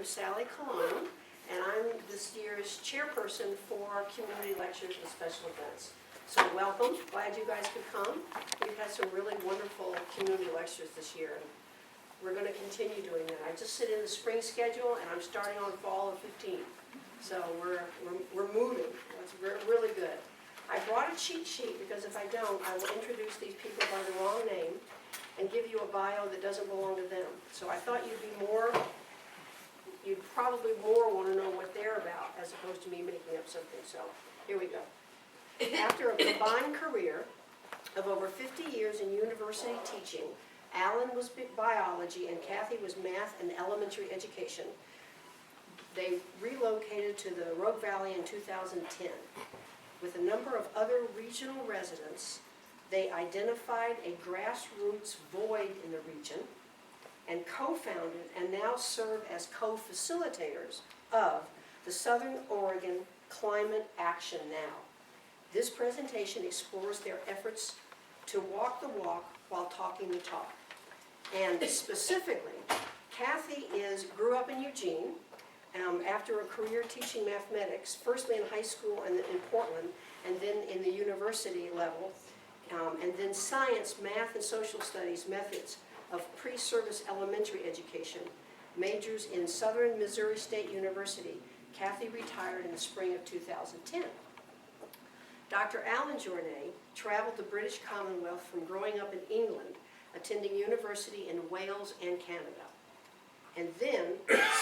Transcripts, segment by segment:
Sally Colon, and I'm this year's chairperson for community lectures and special events. So welcome, glad you guys could come. We've had some really wonderful community lectures this year, and we're going to continue doing that. I just sit in the spring schedule, and I'm starting on fall of 15. So we're moving. It's really good. I brought a cheat sheet because if I don't, I will introduce these people by the wrong name and give you a bio that doesn't belong to them. So I thought you'd probably more want to know what they're about as opposed to me making up something. So here we go. After a combined career of over 50 years in university teaching, Alan was biology and Kathy was math and elementary education. They relocated to the Rogue Valley in 2010. With a number of other regional residents, they identified a grassroots void in the region and co-founded and now serve as co-facilitators of the Southern Oregon Climate Action Now. This presentation explores their efforts to walk the walk while talking the talk. And specifically, Kathy grew up in Eugene after a career teaching mathematics, firstly in high school and in Portland, and then in the university level, and then science, math, and social studies methods of pre-service elementary education, majors in Southern Missouri State University. Kathy retired in the spring of 2010. Dr. Alan Journet traveled the British Commonwealth from growing up in England, attending university in Wales and Canada, and then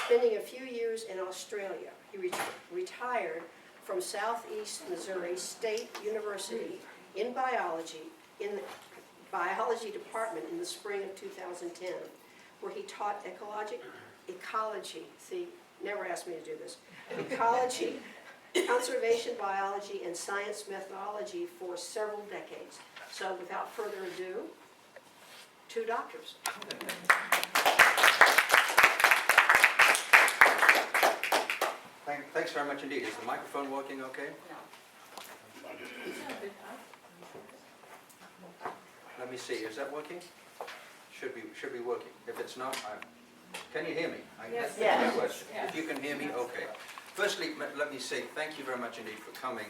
spending a few years in Australia. He retired from Southeast Missouri State University in biology, in the biology department in the spring of 2010, where he taught ecology, see, never asked me to do this, ecology, conservation biology, and science methodology for several decades. So without further ado, two doctors. Thanks very much indeed. Is the microphone working okay? No. Let me see. Is that working? Should be working. If it's not, can you hear me? Yes. Yes. If you can hear me, okay. Firstly, let me say thank you very much indeed for coming.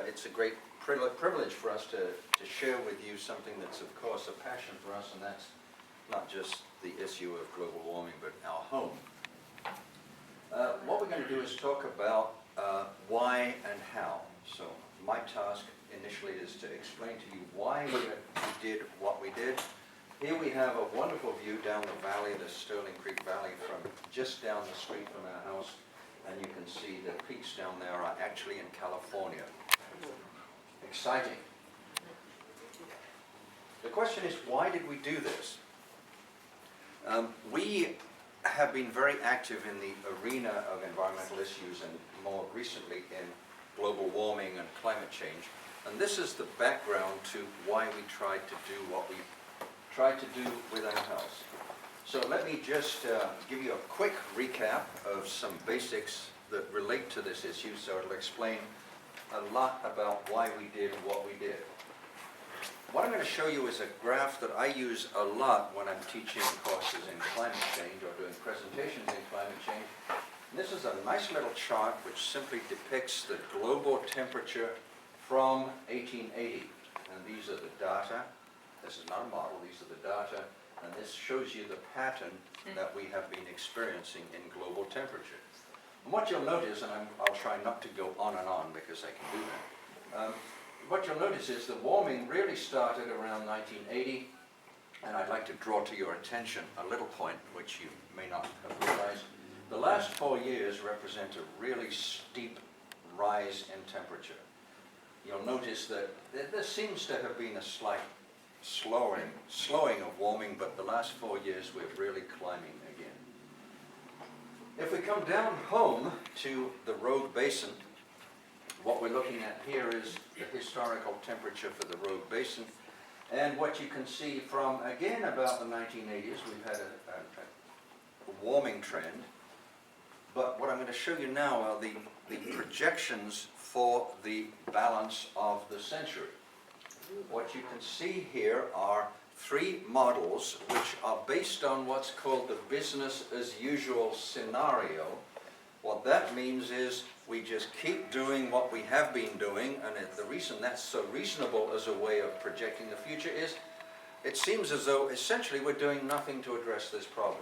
It's a great privilege for us to share with you something that's of course a passion for us, and that's not just the issue of global warming, but our home. What we're going to do is talk about why and how. So my task initially is to explain to you why we did what we did. Here we have a wonderful view down the valley, the Sterling Creek Valley, from just down the street from our house, and you can see the peaks down there are actually in California. Exciting. The question is, why did we do this? We have been very active in the arena of environmental issues and more recently in global warming and climate change. And this is the background to why we tried to do what we tried to do with our house. So let me just give you a quick recap of some basics that relate to this issue, so it'll explain a lot about why we did what we did. What I'm going to show you is a graph that I use a lot when I'm teaching courses in climate change or doing presentations in climate change. And this is a nice little chart which simply depicts the global temperature from 1880. And these are the data. This is not a model, these are the data. And this shows you the pattern that we have been experiencing in global temperature. And what you'll notice, and I'll try not to go on and on because I can do that, what you'll notice is the warming really started around 1980, and I'd like to draw to your attention a little point which you may not have realized. The last 4 years represent a really steep rise in temperature. You'll notice that there seems to have been a slight slowing of warming, but the last 4 years we're really climbing again. If we come down home to the Rogue Basin, what we're looking at here is the historical temperature for the Rogue Basin. And what you can see from, again, about the 1980s, we've had a warming trend. But what I'm going to show you now are the projections for the balance of the century. What you can see here are 3 models which are based on what's called the business as usual scenario. What that means is we just keep doing what we have been doing, and the reason that's so reasonable as a way of projecting the future is it seems as though essentially we're doing nothing to address this problem.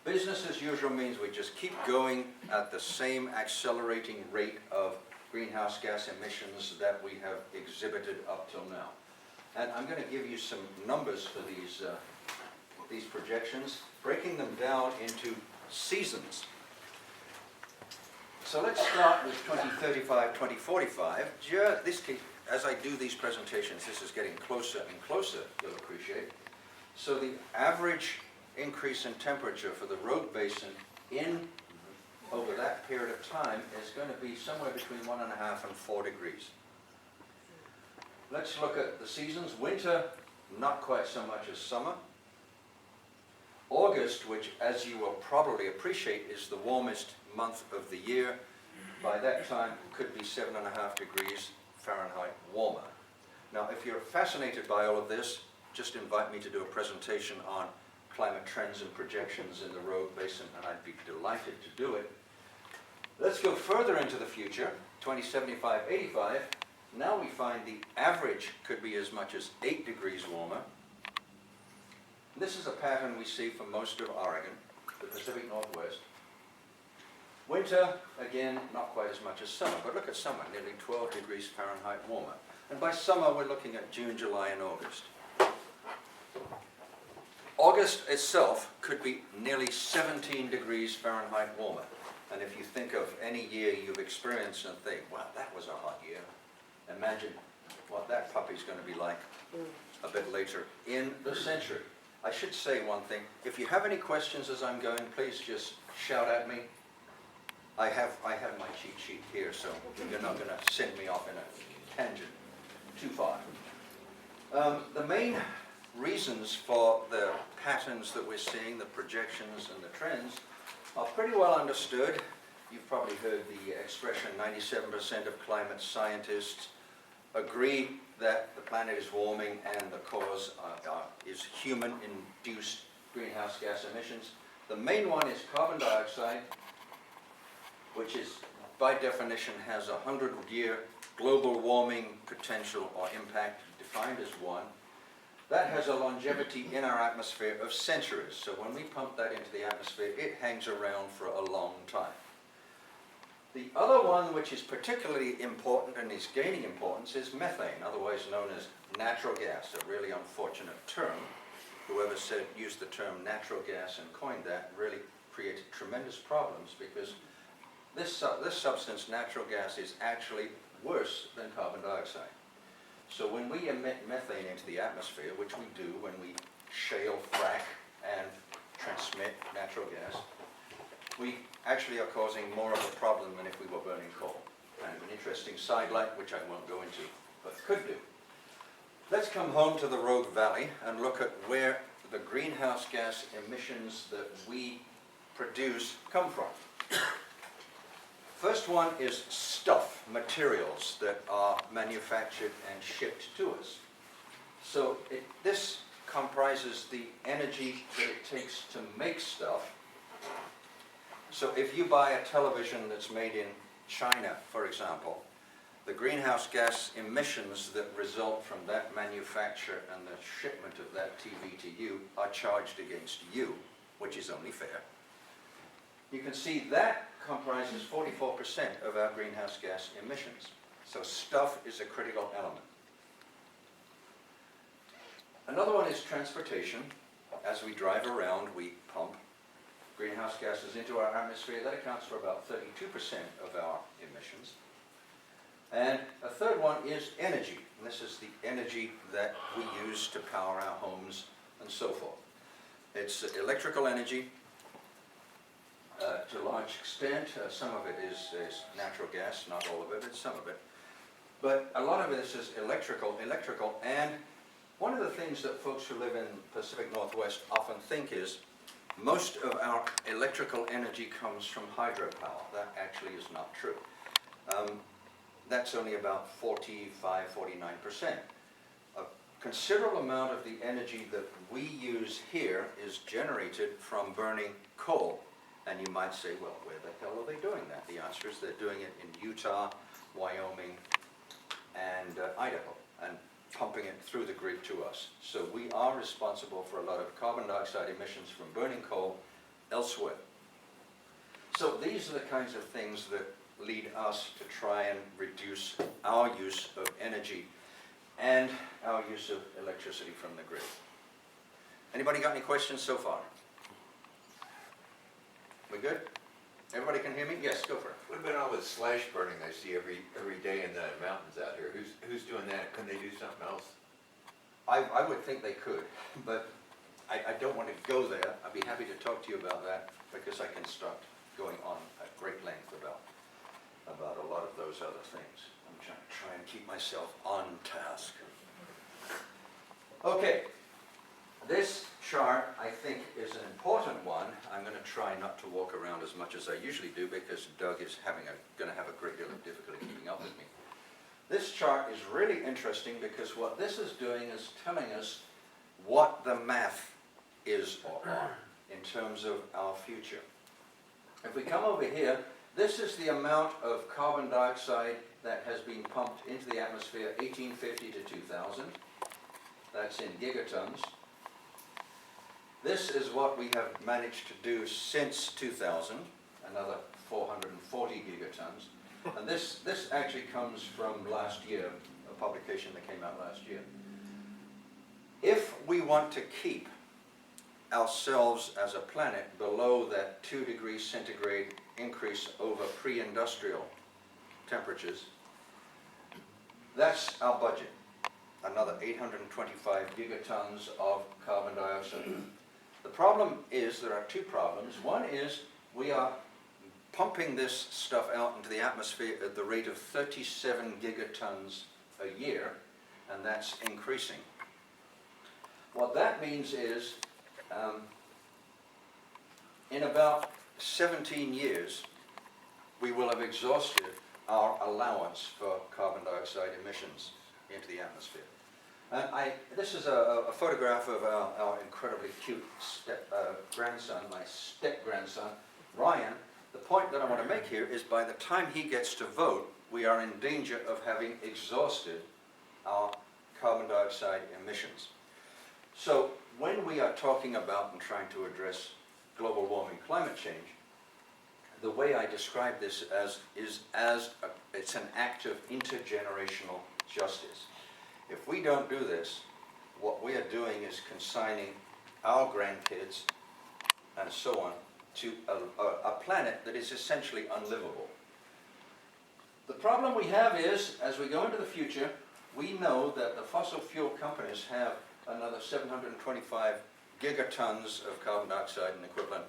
Business as usual means we just keep going at the same accelerating rate of greenhouse gas emissions that we have exhibited up till now. And I'm going to give you some numbers for these projections, breaking them down into seasons. So let's start with 2035, 2045. As I do these presentations, this is getting closer and closer, you'll appreciate. So the average increase in temperature for the road basin over that period of time is going to be somewhere between 1.5 and 4 degrees. Let's look at the seasons. Winter, not quite so much as summer. August, which as you will probably appreciate is the warmest month of the year, by that time could be 7.5 degrees Fahrenheit warmer. Now if you're fascinated by all of this, just invite me to do a presentation on climate trends and projections in the road basin, and I'd be delighted to do it. Let's go further into the future, 2075, 85. Now we find the average could be as much as 8 degrees warmer. This is a pattern we see for most of Oregon, the Pacific Northwest. Winter, again, not quite as much as summer, but look at summer, nearly 12 degrees Fahrenheit warmer. And by summer, we're looking at June, July, and August. August itself could be nearly 17 degrees Fahrenheit warmer. And if you think of any year you've experienced and think, wow, that was a hot year, imagine what that puppy's going to be like a bit later in the century. I should say one thing. If you have any questions as I'm going, please just shout at me. I have my cheat sheet here, so you're not going to send me off in a tangent too far. The main reasons for the patterns that we're seeing, the projections and the trends, are pretty well understood. You've probably heard the expression 97% of climate scientists agree that the planet is warming and the cause is human-induced greenhouse gas emissions. The main one is carbon dioxide, which is, by definition, has a 100-year global warming potential or impact defined as 1. That has a longevity in our atmosphere of centuries. So when we pump that into the atmosphere, it hangs around for a long time. The other one, which is particularly important and is gaining importance, is methane, otherwise known as natural gas, a really unfortunate term. Whoever used the term natural gas and coined that really created tremendous problems, because this substance, natural gas, is actually worse than carbon dioxide. So when we emit methane into the atmosphere, which we do when we shale, frack, and transmit natural gas, we actually are causing more of a problem than if we were burning coal. Kind of an interesting sidelight, which I won't go into, but could do. Let's come home to the Rogue Valley and look at where the greenhouse gas emissions that we produce come from. First one is stuff, materials that are manufactured and shipped to us. So this comprises the energy that it takes to make stuff. So if you buy a television that's made in China, for example, the greenhouse gas emissions that result from that manufacture and the shipment of that TV to you are charged against you, which is only fair. You can see that comprises 44% of our greenhouse gas emissions. So stuff is a critical element. Another one is transportation. As we drive around, we pump greenhouse gases into our atmosphere. That accounts for about 32% of our emissions. And a third one is energy. And this is the energy that we use to power our homes and so forth. It's electrical energy. To a large extent, some of it is natural gas, not all of it, it's some of it. But a lot of this is electrical, and one of the things that folks who live in the Pacific Northwest often think is most of our electrical energy comes from hydropower. That actually is not true. That's only about 45, 49%. considerable amount of the energy that we use here is generated from burning coal. And you might say, well, where the hell are they doing that? The answer is they're doing it in Utah, Wyoming, and Idaho, and pumping it through the grid to us. So we are responsible for a lot of carbon dioxide emissions from burning coal elsewhere. So these are the kinds of things that lead us to try and reduce our use of energy and our use of electricity from the grid. Anybody got any questions so far? We good? Everybody can hear me? Yes, go for it. What about all the slash burning I see every day in the mountains out here? Who's doing that? Couldn't they do something else? I would think they could, but I don't want to go there. I'd be happy to talk to you about that because I can start going on at great length about a lot of those other things. I'm trying to keep myself on task. Okay, this chart I think is an important one. I'm going to try not to walk around as much as I usually do because Doug is going to have a great deal of difficulty keeping up with me. This chart is really interesting because what this is doing is telling us what the math is or are in terms of our future. If we come over here, this is the amount of carbon dioxide that has been pumped into the atmosphere 1850 to 2000. That's in gigatons. This is what we have managed to do since 2000, another 440 gigatons. And this actually comes from last year, a publication that came out last year. If we want to keep ourselves as a planet below that 2 degrees centigrade increase over pre-industrial temperatures, that's our budget. Another 825 gigatons of carbon dioxide. The problem is, there are two problems. One is we are pumping this stuff out into the atmosphere at the rate of 37 gigatons a year, and that's increasing. What that means is, in about 17 years, we will have exhausted our allowance for carbon dioxide emissions into the atmosphere. This is a photograph of our incredibly cute grandson, my step-grandson, Ryan. The point that I want to make here is by the time he gets to vote, we are in danger of having exhausted our carbon dioxide emissions. So when we are talking about and trying to address global warming, climate change, the way I describe this it's an act of intergenerational justice. If we don't do this, what we are doing is consigning our grandkids and so on to a planet that is essentially unlivable. The problem we have is, as we go into the future, we know that the fossil fuel companies have another 725 gigatons of carbon dioxide and equivalent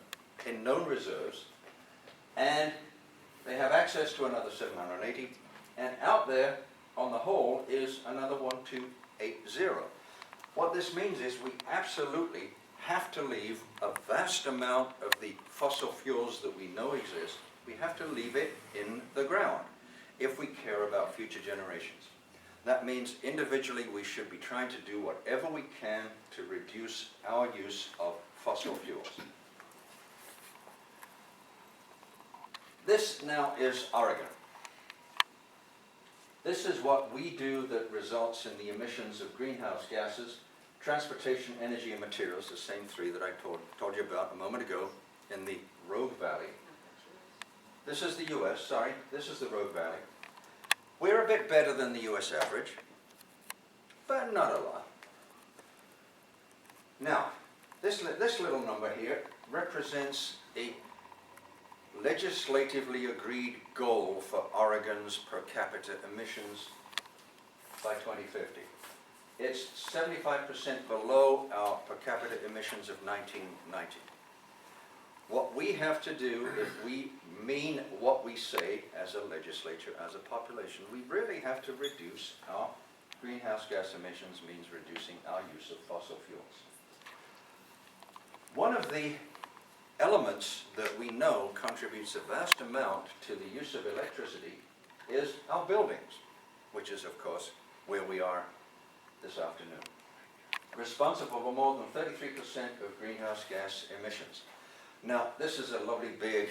in known reserves, and they have access to another 780, and out there on the whole is another 1280. What this means is we absolutely have to leave a vast amount of the fossil fuels that we know exist, we have to leave it in the ground if we care about future generations. That means individually we should be trying to do whatever we can to reduce our use of fossil fuels. This now is Oregon. This is what we do that results in the emissions of greenhouse gases, transportation, energy, and materials, the same three that I told you about a moment ago in the Rogue Valley. This is the US, sorry, this is the Rogue Valley. We're a bit better than the US average, but not a lot. Now, this little number here represents a legislatively agreed goal for Oregon's per capita emissions by 2050. It's 75% below our per capita emissions of 1990. What we have to do, if we mean what we say as a legislature, as a population, we really have to reduce our greenhouse gas emissions, means reducing our use of fossil fuels. One of the elements that we know contributes a vast amount to the use of electricity is our buildings, which is, of course, where we are this afternoon. responsible for more than 33% of greenhouse gas emissions. Now, this is a lovely big,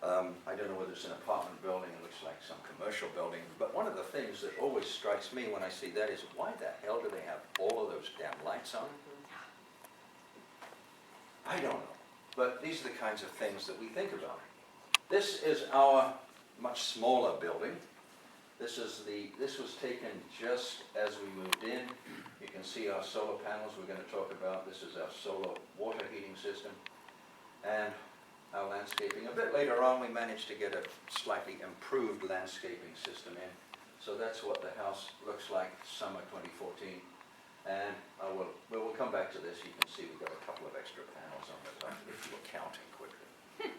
I don't know whether it's an apartment building, it looks like some commercial building, but one of the things that always strikes me when I see that is, why the hell do they have all of those damn lights on? I don't know, but these are the kinds of things that we think about. This is our much smaller building. This was taken just as we moved in. You can see our solar panels we're going to talk about. This is our solar water heating system. And our landscaping. A bit later on, we managed to get a slightly improved landscaping system in. So that's what the house looks like summer 2014. And we'll come back to this. You can see we've got a couple of extra panels on the top if you were counting quickly.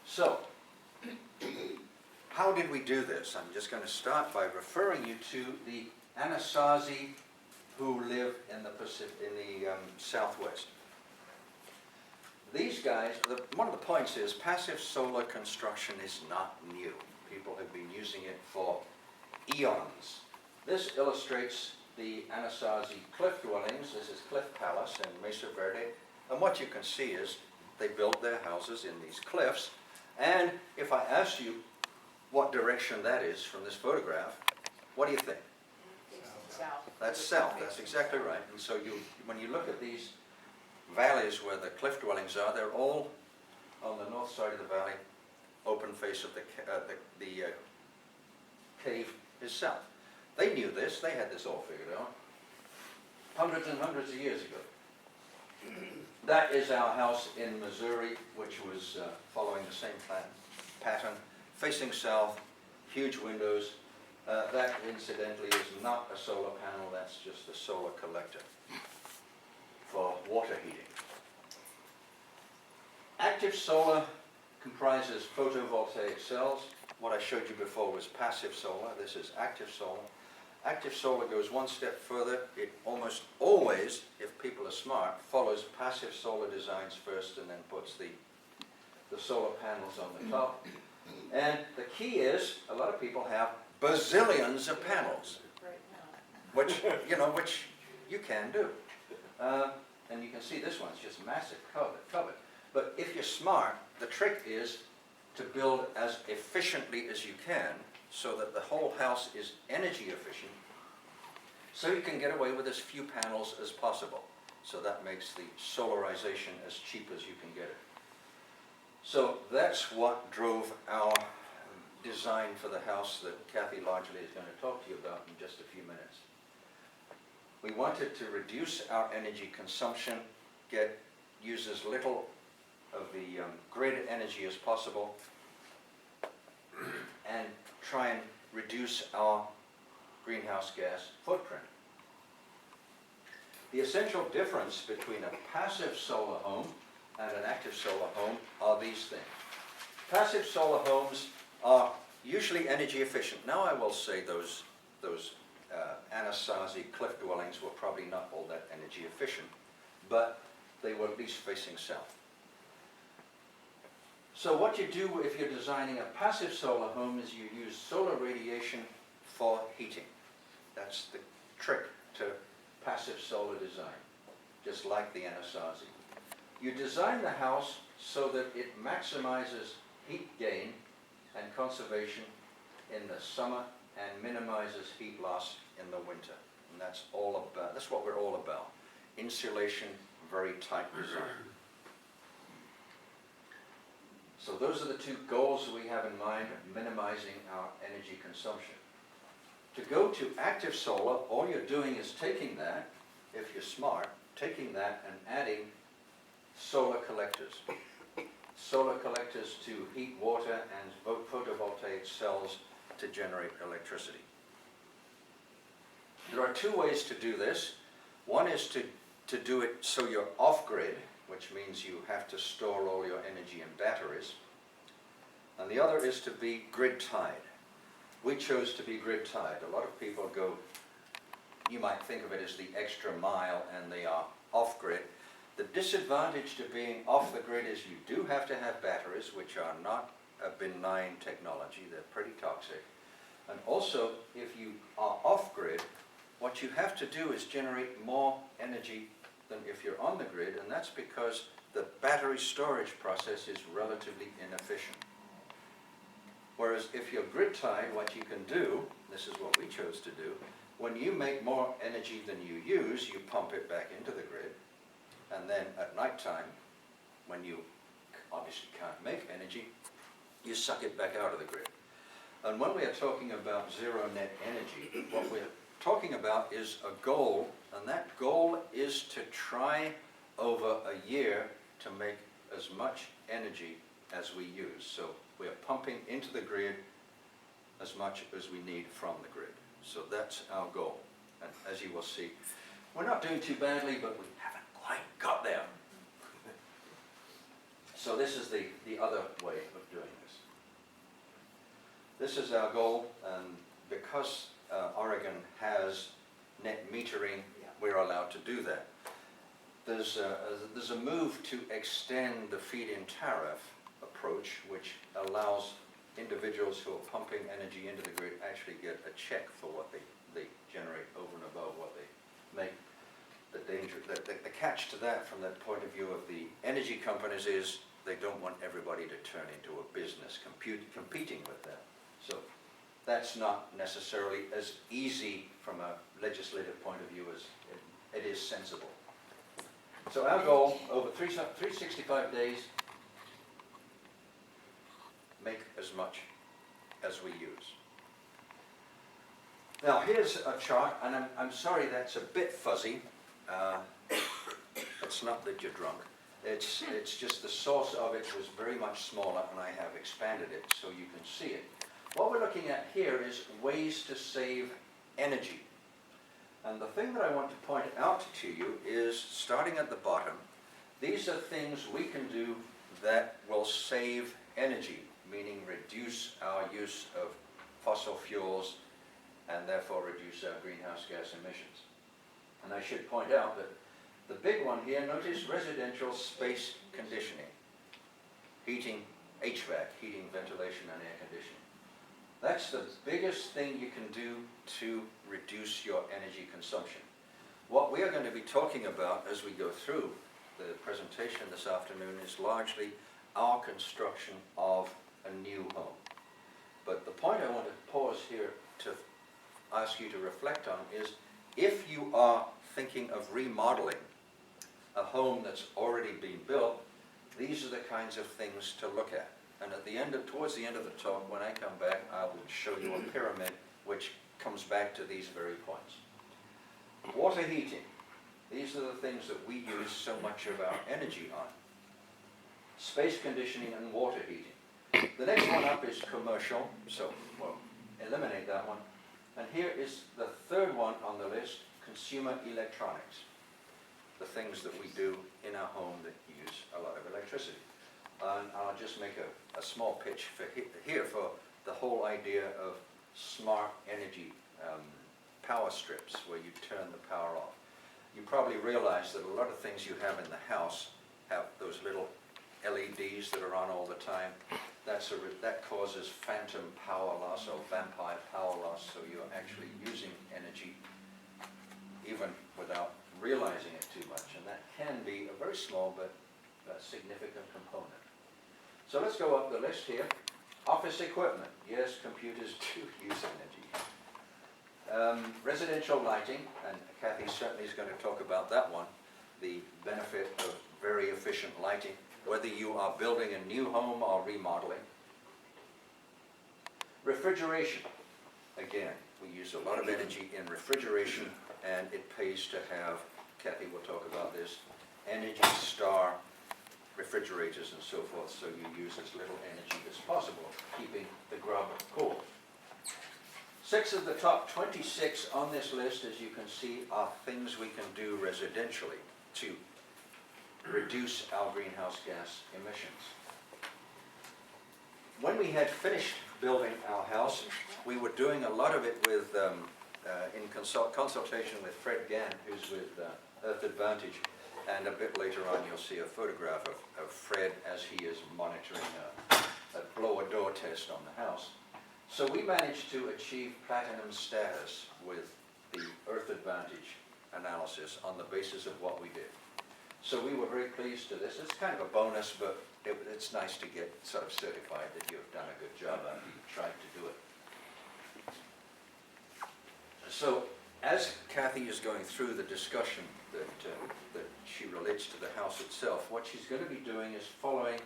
So, how did we do this? I'm just going to start by referring you to the Anasazi who live in the Southwest. These guys, one of the points is passive solar construction is not new. People have been using it for eons. This illustrates the Anasazi cliff dwellings. This is Cliff Palace in Mesa Verde. And what you can see is they built their houses in these cliffs. And if I asked you what direction that is from this photograph, what do you think? South. That's south, that's exactly right. And so when you look at these valleys where the cliff dwellings are, they're all on the north side of the valley. Open face of the cave is south. They knew this, they had this all figured out. Hundreds and hundreds of years ago. That is our house in Missouri, which was following the same pattern, facing south, huge windows. That, incidentally, is not a solar panel, that's just a solar collector for water heating. Active solar comprises photovoltaic cells. What I showed you before was passive solar. This is active solar. Active solar goes one step further. It almost always, if people are smart, follows passive solar designs first and then puts the solar panels on the top. And the key is, a lot of people have bazillions of panels, which you can do. And you can see this one's just massive covered. But if you're smart, the trick is to build as efficiently as you can so that the whole house is energy efficient, so you can get away with as few panels as possible. So that makes the solarization as cheap as you can get it. So that's what drove our design for the house that Kathy largely is going to talk to you about in just a few minutes. We wanted to reduce our energy consumption, use as little of the grid energy as possible, and try and reduce our greenhouse gas footprint. The essential difference between a passive solar home and an active solar home are these things. Passive solar homes are usually energy efficient. Now I will say those Anasazi cliff dwellings were probably not all that energy efficient, but they were at least facing south. So what you do if you're designing a passive solar home is you use solar radiation for heating. That's the trick to passive solar design, just like the Anasazi. You design the house so that it maximizes heat gain and conservation in the summer and minimizes heat loss in the winter. And that's what we're all about. Insulation, very tight design. So those are the two goals we have in mind, minimizing our energy consumption. To go to active solar, all you're doing is taking that, if you're smart, taking that and adding solar collectors. Solar collectors to heat water and photovoltaic cells to generate electricity. There are two ways to do this. One is to do it so you're off-grid, which means you have to store all your energy in batteries. And the other is to be grid-tied. We chose to be grid-tied. A lot of people go, you might think of it as the extra mile, and they are off-grid. The disadvantage to being off the grid is you do have to have batteries, which are not a benign technology. They're pretty toxic. And also, if you are off-grid, what you have to do is generate more energy than if you're on the grid, and that's because the battery storage process is relatively inefficient. Whereas if you're grid tied, what you can do, this is what we chose to do, when you make more energy than you use, you pump it back into the grid, and then at night time, when you obviously can't make energy, you suck it back out of the grid. And when we are talking about zero net energy, what we're talking about is a goal, and that goal is to try over a year to make as much energy as we use. So we are pumping into the grid as much as we need from the grid. So that's our goal. And as you will see, we're not doing too badly, but we haven't quite got there. So this is the other way of doing this. This is our goal, and because Oregon has net metering, we're allowed to do that. There's a move to extend the feed-in tariff approach, which allows individuals who are pumping energy into the grid actually get a check for what they generate over and above what they make. The catch to that from that point of view of the energy companies is they don't want everybody to turn into a business competing with that. So that's not necessarily as easy from a legislative point of view as it is sensible. So our goal over 365 days, make as much as we use. Now here's a chart, and I'm sorry that's a bit fuzzy. It's not that you're drunk. It's just the source of it was very much smaller, and I have expanded it so you can see it. What we're looking at here is ways to save energy. And the thing that I want to point out to you is, starting at the bottom, these are things we can do that will save energy, meaning reduce our use of fossil fuels and therefore reduce our greenhouse gas emissions. And I should point out that the big one here, notice residential space conditioning, heating, HVAC, heating, ventilation, and air conditioning. That's the biggest thing you can do to reduce your energy consumption. What we are going to be talking about as we go through the presentation this afternoon is largely our construction of a new home. But the point I want to pause here to ask you to reflect on is, if you are thinking of remodeling a home that's already been built, these are the kinds of things to look at. And at the end towards the end of the talk, when I come back, I will show you a pyramid which comes back to these very points. Water heating. These are the things that we use so much of our energy on. Space conditioning and water heating. The next one up is commercial, so we'll eliminate that one. And here is the third one on the list, consumer electronics. The things that we do in our home that use a lot of electricity. And I'll just make a small pitch for here for the whole idea of smart energy power strips, where you turn the power off. You probably realize that a lot of things you have in the house have those little LEDs that are on all the time. That causes phantom power loss or vampire power loss, so you're actually using energy even without realizing it too much. And that can be a very small but significant component. So let's go up the list here. Office equipment. Yes, computers do use energy. Residential lighting, and Kathy certainly is going to talk about that one, the benefit of very efficient lighting, whether you are building a new home or remodeling. Refrigeration. Again, we use a lot of energy in refrigeration, and it pays to have, Kathy will talk about this, Energy Star refrigerators and so forth, so you use as little energy as possible, keeping the grub cool. 6 of the top 26 on this list, as you can see, are things we can do residentially to reduce our greenhouse gas emissions. When we had finished building our house, we were doing a lot of it with, in consultation with Fred Gann, who's with Earth Advantage. And a bit later on you'll see a photograph of Fred as he is monitoring a blower-door test on the house. So we managed to achieve platinum status with the Earth Advantage analysis on the basis of what we did. So we were very pleased to this. It's kind of a bonus, but it's nice to get sort of certified that you've done a good job after you've tried to do it. So as Kathy is going through the discussion that she relates to the house itself, what she's going to be doing is following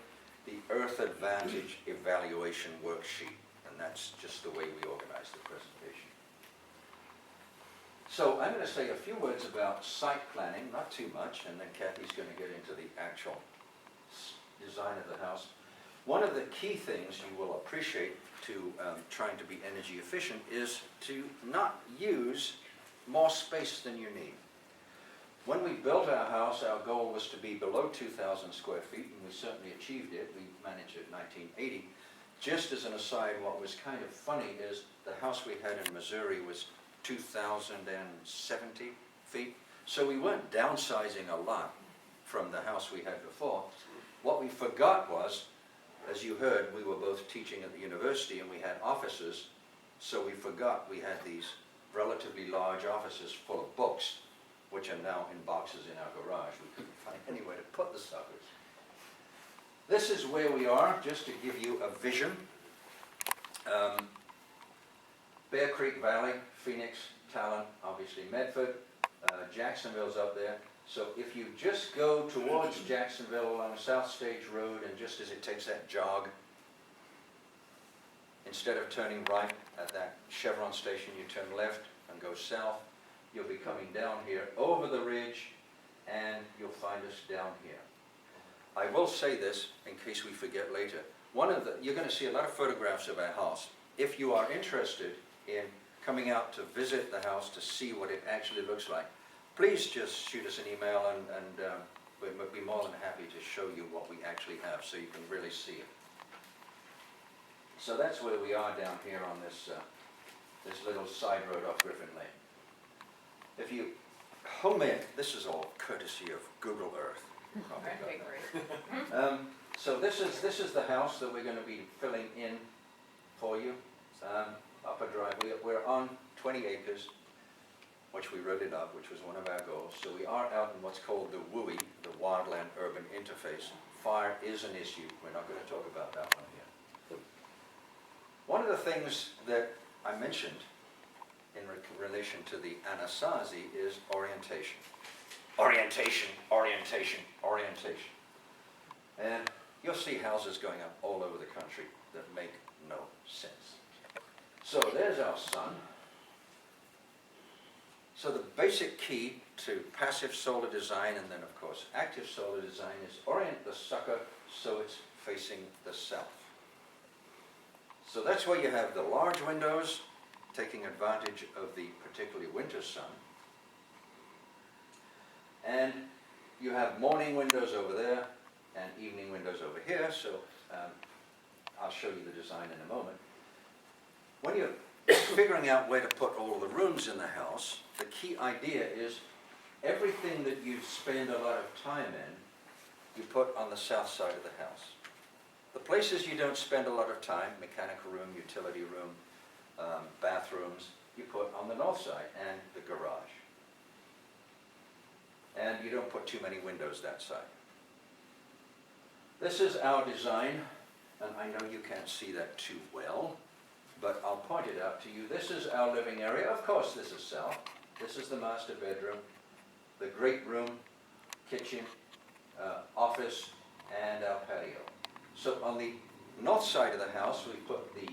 the Earth Advantage evaluation worksheet, and that's just the way we organize the presentation. So I'm going to say a few words about site planning, not too much, and then Kathy's going to get into the actual design of the house. One of the key things you will appreciate to trying to be energy efficient is to not use more space than you need. When we built our house, our goal was to be below 2,000 square feet, and we certainly achieved it. We managed it in 1980. Just as an aside, what was kind of funny is the house we had in Missouri was 2,070 feet. So we weren't downsizing a lot from the house we had before. What we forgot was, as you heard, we were both teaching at the university and we had offices, so we forgot we had these relatively large offices full of books, which are now in boxes in our garage. We couldn't find anywhere to put the suckers. This is where we are, just to give you a vision. Bear Creek Valley, Phoenix, Talon, obviously Medford, Jacksonville's up there. So if you just go towards Jacksonville along South Stage Road, and just as it takes that jog, instead of turning right at that Chevron station, you turn left and go south. You'll be coming down here over the ridge, and you'll find us down here. I will say this in case we forget later. You're going to see a lot of photographs of our house. If you are interested in coming out to visit the house to see what it actually looks like, please just shoot us an email, and we'd be more than happy to show you what we actually have so you can really see it. So that's where we are down here on this little side road off Griffin Lane. If you home in, this is all courtesy of Google Earth. So this is the house that we're going to be filling in for you. Upper Drive. We're on 20 acres, which we wrote it up, which was one of our goals. So we are out in what's called the WUI, the Wildland Urban Interface. Fire is an issue. We're not going to talk about that one here. One of the things that I mentioned in relation to the Anasazi is orientation. Orientation, orientation, orientation. And you'll see houses going up all over the country that make no sense. So there's our sun. So the basic key to passive solar design, and then of course active solar design, is orient the sucker so it's facing the south. So that's where you have the large windows, taking advantage of the particularly winter sun. And you have morning windows over there and evening windows over here, so I'll show you the design in a moment. When you're figuring out where to put all the rooms in the house, the key idea is everything that you spend a lot of time in, you put on the south side of the house. The places you don't spend a lot of time, mechanical room, utility room, bathrooms, you put on the north side and the garage. And you don't put too many windows that side. This is our design, and I know you can't see that too well, but I'll point it out to you. This is our living area. Of course, this is south. This is the master bedroom, the great room, kitchen, office, and our patio. So on the north side of the house, we put the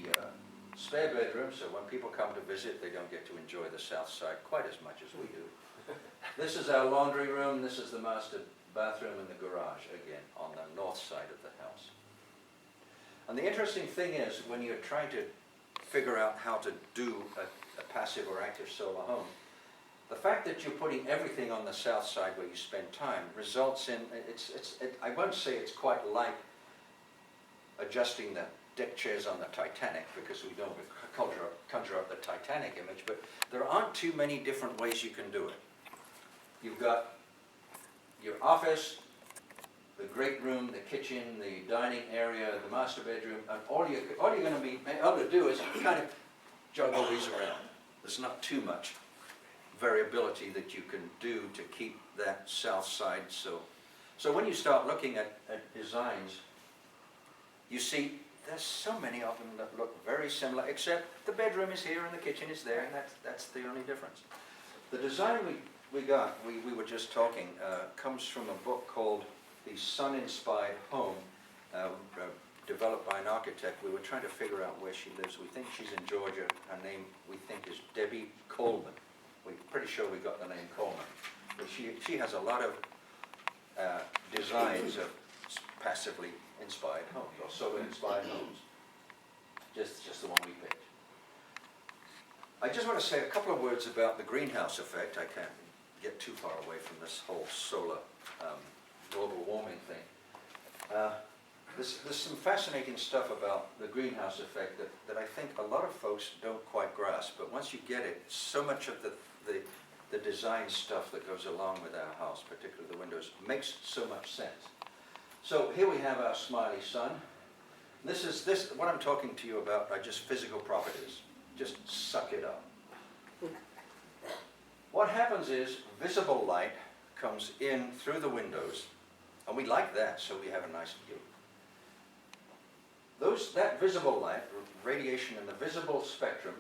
spare bedroom, so when people come to visit, they don't get to enjoy the south side quite as much as we do. This is our laundry room. This is the master bathroom and the garage, again, on the north side of the house. And the interesting thing is, when you're trying to figure out how to do a passive or active solar home, the fact that you're putting everything on the south side where you spend time results in, I won't say it's quite like adjusting the deck chairs on the Titanic, because we don't conjure up the Titanic image, but there aren't too many different ways you can do it. You've got your office, the great room, the kitchen, the dining area, the master bedroom, and all you're going to be able to do is kind of juggle these around. There's not too much variability that you can do to keep that south side. So when you start looking at designs, you see there's so many of them that look very similar, except the bedroom is here and the kitchen is there, and that's the only difference. The design we got, we were just talking, comes from a book called The Sun-Inspired Home, developed by an architect. We were trying to figure out where she lives. We think she's in Georgia. Her name, we think, is Debbie Coleman. We're pretty sure we got the name Coleman. But she has a lot of designs of passively inspired homes, or solar-inspired homes. Just the one we picked. I just want to say a couple of words about the greenhouse effect. I can't get too far away from this whole solar global warming thing. There's some fascinating stuff about the greenhouse effect that I think a lot of folks don't quite grasp, but once you get it, so much of the design stuff that goes along with our house, particularly the windows, makes so much sense. So here we have our smiley sun. What I'm talking to you about are just physical properties. Just suck it up. What happens is visible light comes in through the windows, and we like that, so we have a nice view. That visible light, radiation in the visible spectrum,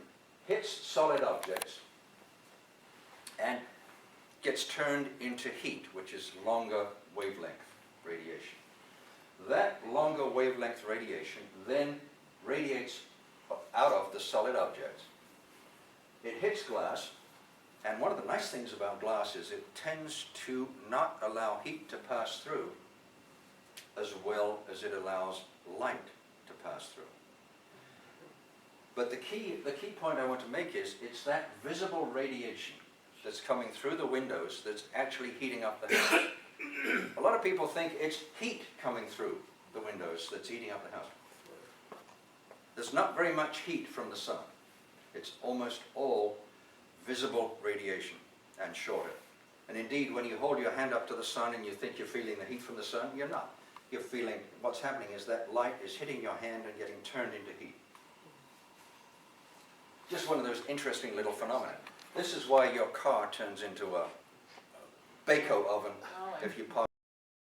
hits solid objects and gets turned into heat, which is longer wavelength radiation. That longer wavelength radiation then radiates out of the solid objects. It hits glass, and one of the nice things about glass is it tends to not allow heat to pass through as well as it allows light to pass through. But the key point I want to make is it's that visible radiation that's coming through the windows that's actually heating up the house. A lot of people think it's heat coming through the windows that's heating up the house. There's not very much heat from the sun. It's almost all visible radiation and shorter. And indeed, when you hold your hand up to the sun and you think you're feeling the heat from the sun, you're not. You're feeling, what's happening is that light is hitting your hand and getting turned into heat. Just one of those interesting little phenomena. This is why your car turns into a bake oven if you park